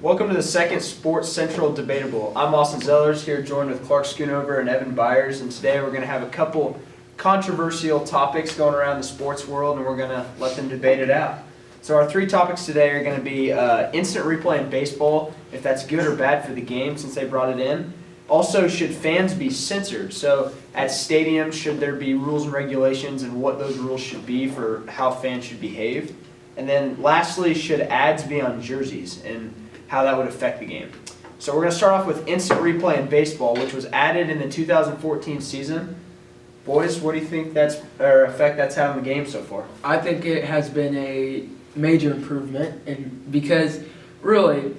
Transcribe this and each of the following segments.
Welcome to the second Sports Central Debatable. I'm Austin Zellers here, joined with Clark Schoonover and Evan Byers, and today we're going to have a couple controversial topics going around the sports world, and we're going to let them debate it out. So our three topics today are going to be instant replay in baseball, if that's good or bad for the game since they brought it in. Also, should fans be censored? So at stadiums, should there be rules and regulations and what those rules should be for how fans should behave? And then lastly, should ads be on jerseys and how that would affect the game? So we're going to start off with instant replay in baseball, which was added in the 2014 season. Boys, what do you think effect that's had on the game so far? I think it has been a major improvement, and because really,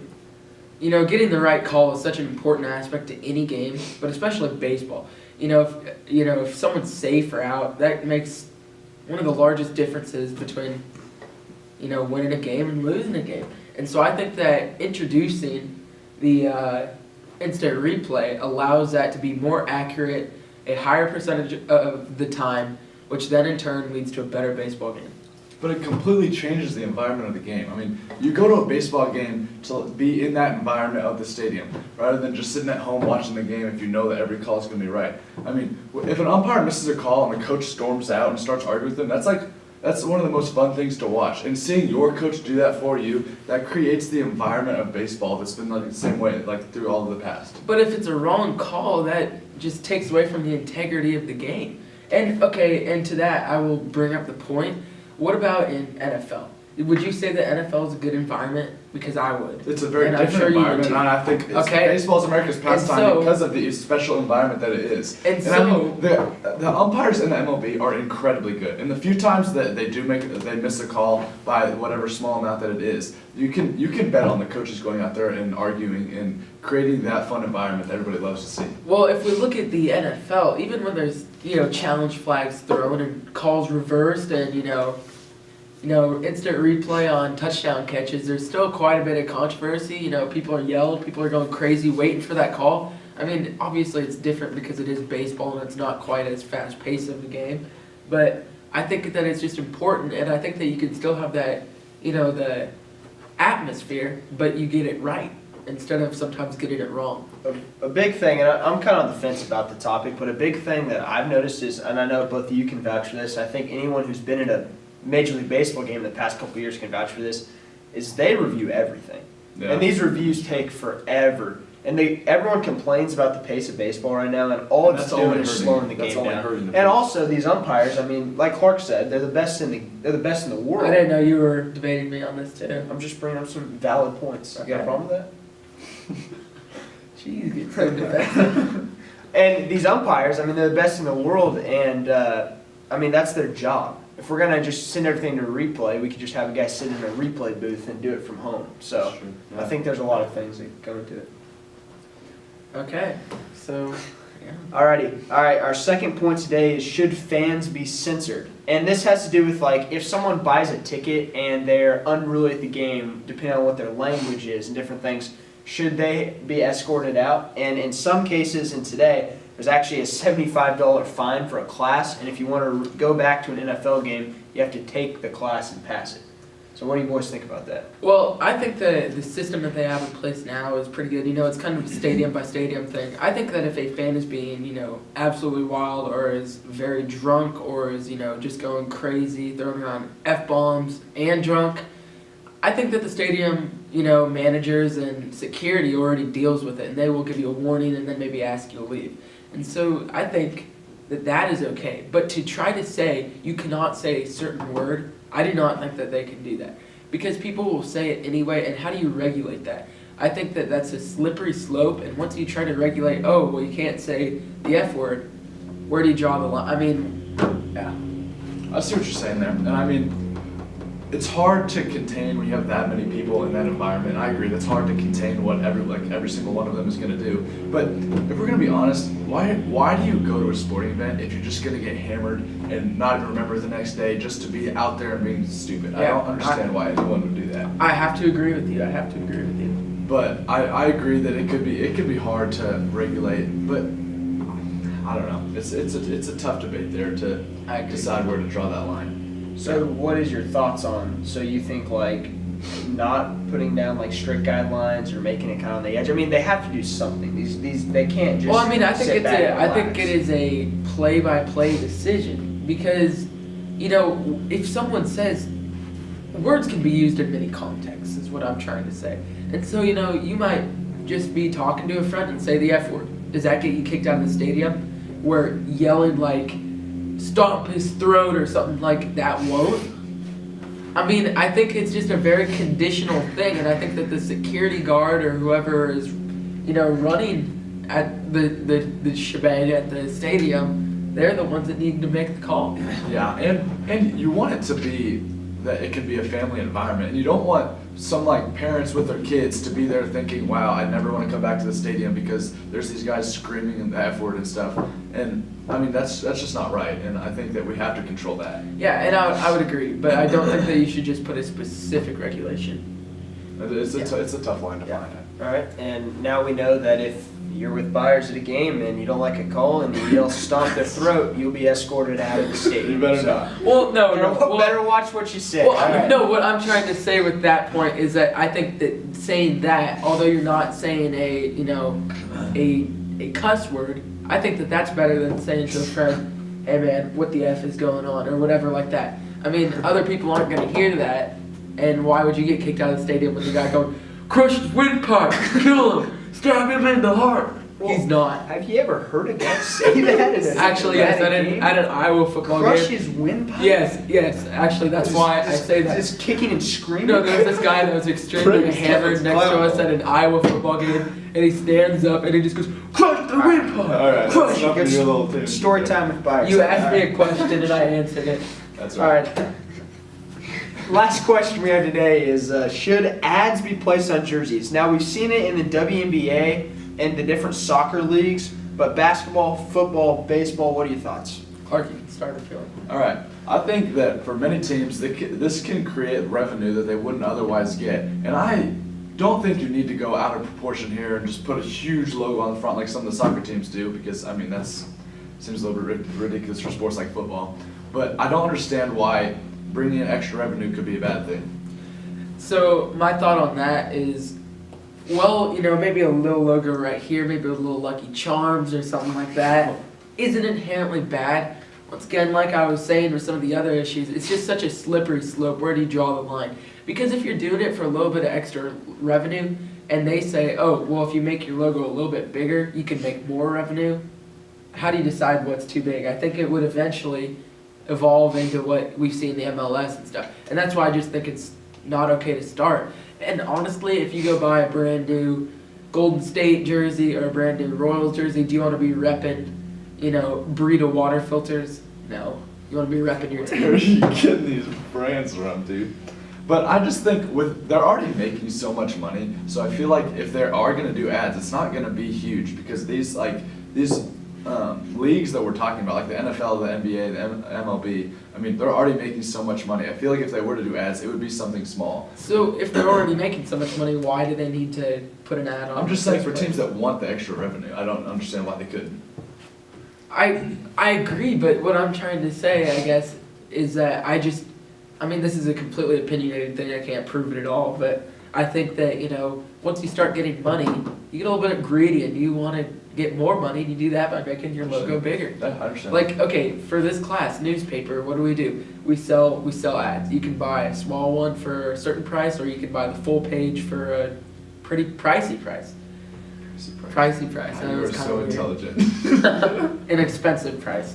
getting the right call is such an important aspect to any game, but especially baseball. If someone's safe or out, that makes one of the largest differences between winning a game and losing a game. And so I think that introducing the instant replay allows that to be more accurate, a higher percentage of the time, which then in turn leads to a better baseball game. But it completely changes the environment of the game. I mean, you go to a baseball game to be in that environment of the stadium, rather than just sitting at home watching the game if you know that every call is going to be right. I mean, if an umpire misses a call and the coach storms out and starts arguing with them, that's one of the most fun things to watch. And seeing your coach do that for you, that creates the environment of baseball that's been the same way through all of the past. But if it's a wrong call, that just takes away from the integrity of the game. And to that, I will bring up the point. What about in NFL? Would you say that NFL is a good environment? Because I would. It's a very different environment, and I think baseball is America's pastime because of the special environment that it is. And I mean, the umpires in the MLB are incredibly good. And the few times that they miss a call by whatever small amount that it is, you can bet on the coaches going out there and arguing and creating that fun environment that everybody loves to see. Well, if we look at the NFL, even when there's challenge flags thrown and calls reversed and instant replay on touchdown catches, there's still quite a bit of controversy. People are yelled, people are going crazy waiting for that call. I mean, obviously it's different because it is baseball and it's not quite as fast-paced of a game. But I think that it's just important, and I think that you can still have that, the atmosphere, but you get it right instead of sometimes getting it wrong. A big thing, and I'm kind of on the fence about the topic, but a big thing that I've noticed is, and I know both of you can vouch for this, I think anyone who's been in a Major League Baseball game in the past couple of years can vouch for this, is they review everything. Yeah. And these reviews take forever. And everyone complains about the pace of baseball right now, and all it's doing is slowing the game down. And also these umpires, I mean, like Clark said, they're the best in the world. I didn't know you were debating me on this too. I'm just bringing up some valid points. You got a problem with that? Jeez, get so defensive. And these umpires, I mean, they're the best in the world, and I mean, that's their job. If we're going to just send everything to a replay, we could just have a guy sit in a replay booth and do it from home. So I think there's a lot of things that go into it. Okay, so yeah. All right, our second point today is, should fans be censored? And this has to do with, if someone buys a ticket and they're unruly at the game, depending on what their language is and different things, should they be escorted out? And in some cases, and today, there's actually a $75 fine for a class, and if you want to go back to an NFL game, you have to take the class and pass it. So what do you boys think about that? Well, I think the system that they have in place now is pretty good. It's kind of a stadium by stadium thing. I think that if a fan is being, absolutely wild or is very drunk or is, just going crazy, throwing around F-bombs and drunk, I think that the stadium, managers and security already deals with it, and they will give you a warning and then maybe ask you to leave. And so I think that is okay. But to try to say you cannot say a certain word, I do not think that they can do that. Because people will say it anyway, and how do you regulate that? I think that that's a slippery slope, and once you try to regulate, you can't say the F word, where do you draw the line? I mean, yeah. I see what you're saying there. And I mean, it's hard to contain when you have that many people in that environment. I agree, that's hard to contain what every single one of them is going to do. But if we're going to be honest, why do you go to a sporting event if you're just going to get hammered and not even remember the next day just to be out there and being stupid? Yeah, I don't understand why anyone would do that. I have to agree with you. But I agree that it could be hard to regulate, but I don't know. It's a tough debate there to decide where to draw that line. So what is your thoughts on, so you think not putting down like strict guidelines or making it kind of on the edge? I mean, they have to do something. These they can't just. Well, I mean, I think sit back and I think relax. it is a play-by-play decision because, if someone says words can be used in many contexts, is what I'm trying to say. And so, you might just be talking to a friend and say the F word. Does that get you kicked out of the stadium? Where yelling like stomp his throat or something like that won't? I mean, I think it's just a very conditional thing, and I think that the security guard or whoever is, running at the shebang at the stadium, they're the ones that need to make the call. Yeah, and you want it to be that it can be a family environment, and you don't want some like parents with their kids to be there thinking, wow, I never want to come back to the stadium because there's these guys screaming in the F word and stuff. And I mean, that's just not right, and I think that we have to control that. Yeah, and I would agree, but I don't think that you should just put a specific regulation. It's a tough line to Yeah. find. All right, and now we know that if you're with Byers at a game and you don't like a call and you yell stomp their throat, you'll be escorted out of the stadium. You better So, not. Well, no, better watch what you say. Well, All right. no, what I'm trying to say with that point is that I think that saying that, although you're not saying a cuss word, I think that that's better than saying to a friend, hey man, what the F is going on, or whatever like that. I mean, other people aren't going to hear that, and why would you get kicked out of the stadium with the guy going, crush his windpipe, kill him, stab him in the heart? Well, He's not. Have you ever heard a guy say that? In a Actually, yes, dramatic game? at an Iowa football Crush game. his windpipe? Yes, actually, that's why I say that. Just kicking and screaming? No, there was this guy that was extremely hammered next to us at an Iowa football game, and he stands up and he just goes, crush the windpipe! All right, Crush that's it!" enough of your little team. Story time with Byers. You asked All me right. a question and I answered it. That's All right. right. Last question we have today is, should ads be placed on jerseys? Now, we've seen it in the WNBA and the different soccer leagues, but basketball, football, baseball, what are your thoughts? Clark, you can start if you want. All right. I think that for many teams, this can create revenue that they wouldn't otherwise get. And I don't think you need to go out of proportion here and just put a huge logo on the front like some of the soccer teams do, because, I mean, that seems a little bit ridiculous for sports like football. But I don't understand why bringing in extra revenue could be a bad thing. So, my thought on that is, well, maybe a little logo right here, maybe a little Lucky Charms or something like that, isn't inherently bad. Once again, like I was saying with some of the other issues, it's just such a slippery slope. Where do you draw the line? Because if you're doing it for a little bit of extra revenue, and they say, oh, well, if you make your logo a little bit bigger, you can make more revenue, how do you decide what's too big? I think it would eventually evolve into what we see in the MLS and stuff. And that's why I just think it's not okay to start. And honestly, if you go buy a brand new Golden State jersey or a brand new Royals jersey, do you want to be repping, Brita water filters? No. You want to be repping your Where are team. you getting these brands from, dude? But I just think they're already making so much money, so I feel like if they are going to do ads, it's not going to be huge, because these leagues that we're talking about, like the NFL, the NBA, the MLB, I mean, they're already making so much money. I feel like if they were to do ads, it would be something small. So if they're already making so much money, why do they need to put an ad on? I'm just saying for teams that want the extra revenue, I don't understand why they couldn't. I agree, but what I'm trying to say, I guess, is that this is a completely opinionated thing, I can't prove it at all, but I think that, once you start getting money, you get a little bit greedy and you want to get more money, and you do that by making your logo bigger. Yeah, I understand. Like, okay, for this class, newspaper, what do? We sell ads. You can buy a small one for a certain price, or you can buy the full page for a pretty pricey price. Pricey price. You are so weird. intelligent. An expensive price.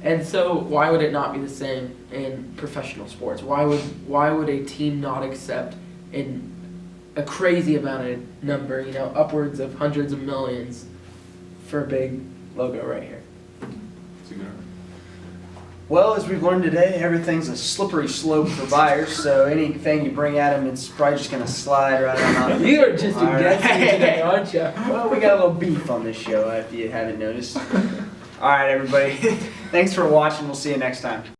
And so why would it not be the same in professional sports? Why would a team not accept a crazy amount of number, upwards of hundreds of millions for a big logo right here? It's a good one. Well, as we've learned today, everything's a slippery slope for Byers, so anything you bring at him, it's probably just going to slide right on. You are just All right. against me today, aren't you? Well, we got a little beef on this show, if you haven't noticed. All right, everybody. Thanks for watching. We'll see you next time.